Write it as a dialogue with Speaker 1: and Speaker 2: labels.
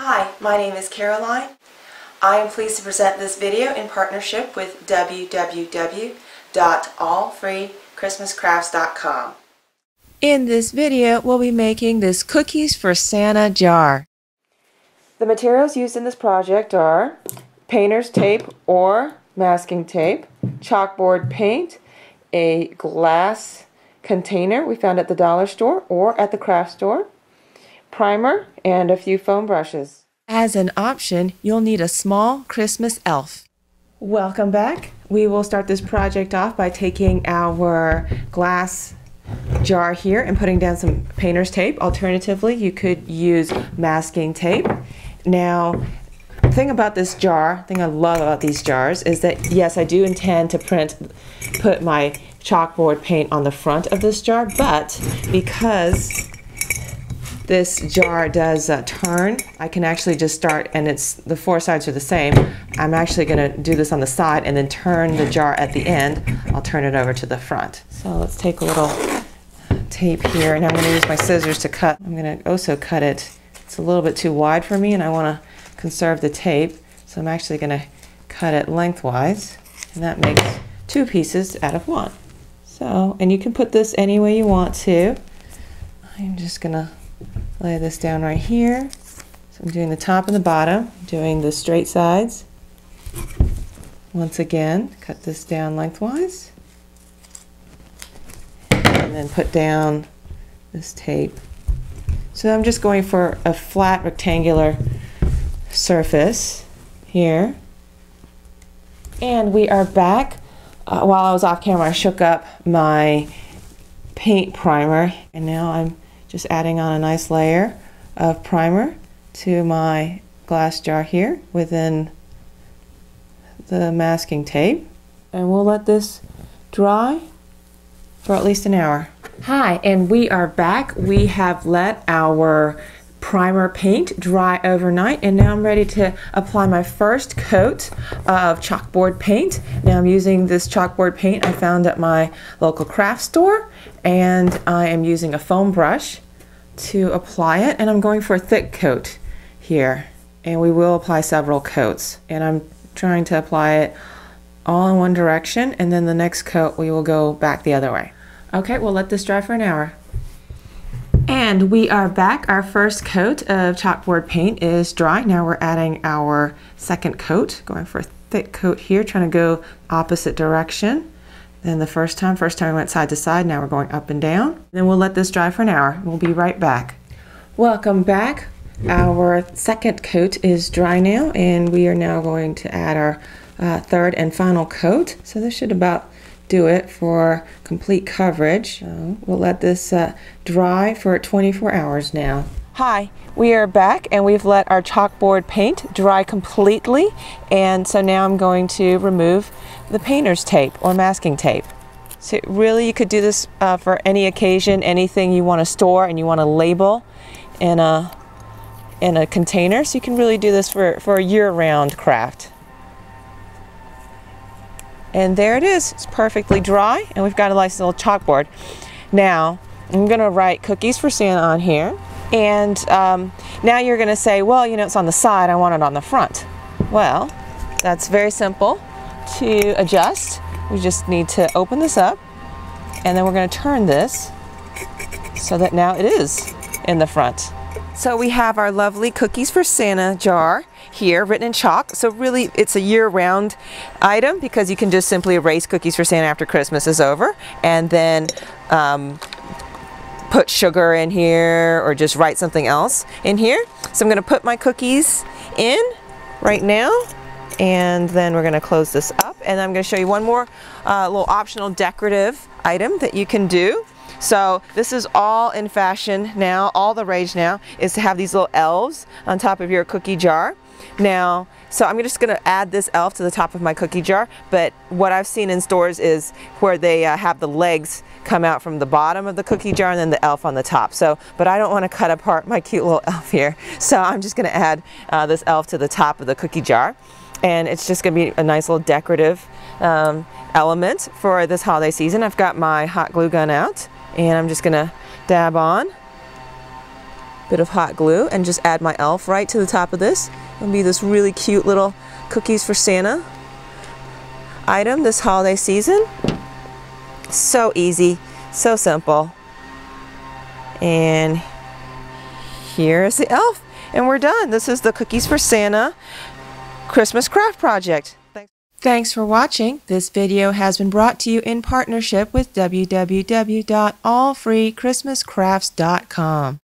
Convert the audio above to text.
Speaker 1: Hi, my name is Caroline. I am pleased to present this video in partnership with www.allfreechristmascrafts.com. In this video, we'll be making this Cookies for Santa jar. The materials used in this project are painter's tape or masking tape, chalkboard paint, a glass container we found at the dollar store or at the craft store, primer, and a few foam brushes. As an option, you'll need a small Christmas elf. Welcome back. We will start this project off by taking our glass jar here and putting down some painter's tape. Alternatively, you could use masking tape. Now, the thing about this jar, the thing I love about these jars is that, yes, I do intend to put my chalkboard paint on the front of this jar, but because this jar does turn, I can actually just start, and the four sides are the same. I'm actually going to do this on the side and then turn the jar at the end. I'll turn it over to the front. So let's take a little tape here, and I'm going to use my scissors to cut. I'm going to also cut it. It's a little bit too wide for me, and I want to conserve the tape, so I'm actually going to cut it lengthwise, and that makes two pieces out of one. So, and you can put this any way you want to. I'm just going to lay this down right here. So I'm doing the top and the bottom, doing the straight sides. Once again, cut this down lengthwise. And then put down this tape. So I'm just going for a flat rectangular surface here. And we are back. While I was off camera, I shook up my paint primer, and now I'm just adding on a nice layer of primer to my glass jar here within the masking tape. And we'll let this dry for at least an hour. Hi, and we are back. We have let our primer paint dry overnight, and now I'm ready to apply my first coat of chalkboard paint. Now I'm using this chalkboard paint I found at my local craft store, and I am using a foam brush to apply it, and I'm going for a thick coat here, and we will apply several coats, and I'm trying to apply it all in one direction, and then the next coat we will go back the other way. Okay, we'll let this dry for an hour. And we are back. Our first coat of chalkboard paint is dry. Now we're adding our second coat, going for a thick coat here, trying to go opposite direction. Then the first time we went side to side, now we're going up and down. Then we'll let this dry for an hour. We'll be right back. Welcome back. Our second coat is dry now, and we are now going to add our third and final coat. So this should about do it for complete coverage. So we'll let this dry for 24 hours now. Hi, we are back, and we've let our chalkboard paint dry completely, and so now I'm going to remove the painter's tape or masking tape. So really you could do this for any occasion, anything you want to store and you want to label in a container, so you can really do this for a year-round craft. And there it is. It's perfectly dry, and we've got a nice little chalkboard. Now, I'm going to write Cookies for Santa on here. And now you're going to say, well, you know, it's on the side. I want it on the front. Well, that's very simple to adjust. We just need to open this up, and then we're going to turn this so that now it is in the front. So we have our lovely Cookies for Santa jar here written in chalk. So really it's a year-round item, because you can just simply erase Cookies for Santa after Christmas is over, and then put sugar in here or just write something else in here. So I'm going to put my cookies in right now, and then we're going to close this up, and I'm going to show you one more little optional decorative item that you can do. So this is all in fashion now. All the rage now is to have these little elves on top of your cookie jar. Now, so I'm just going to add this elf to the top of my cookie jar, but what I've seen in stores is where they have the legs come out from the bottom of the cookie jar and then the elf on the top. So, but I don't want to cut apart my cute little elf here, so I'm just going to add this elf to the top of the cookie jar, and it's just going to be a nice little decorative element for this holiday season. I've got my hot glue gun out, and I'm just going to dab on bit of hot glue and just add my elf right to the top of this. It'll be this really cute little cookies for Santa item this holiday season. So easy, so simple. And here's the elf, and we're done. This is the Cookies for Santa Christmas craft project. Thanks for watching. This video has been brought to you in partnership with www.allfreechristmascrafts.com.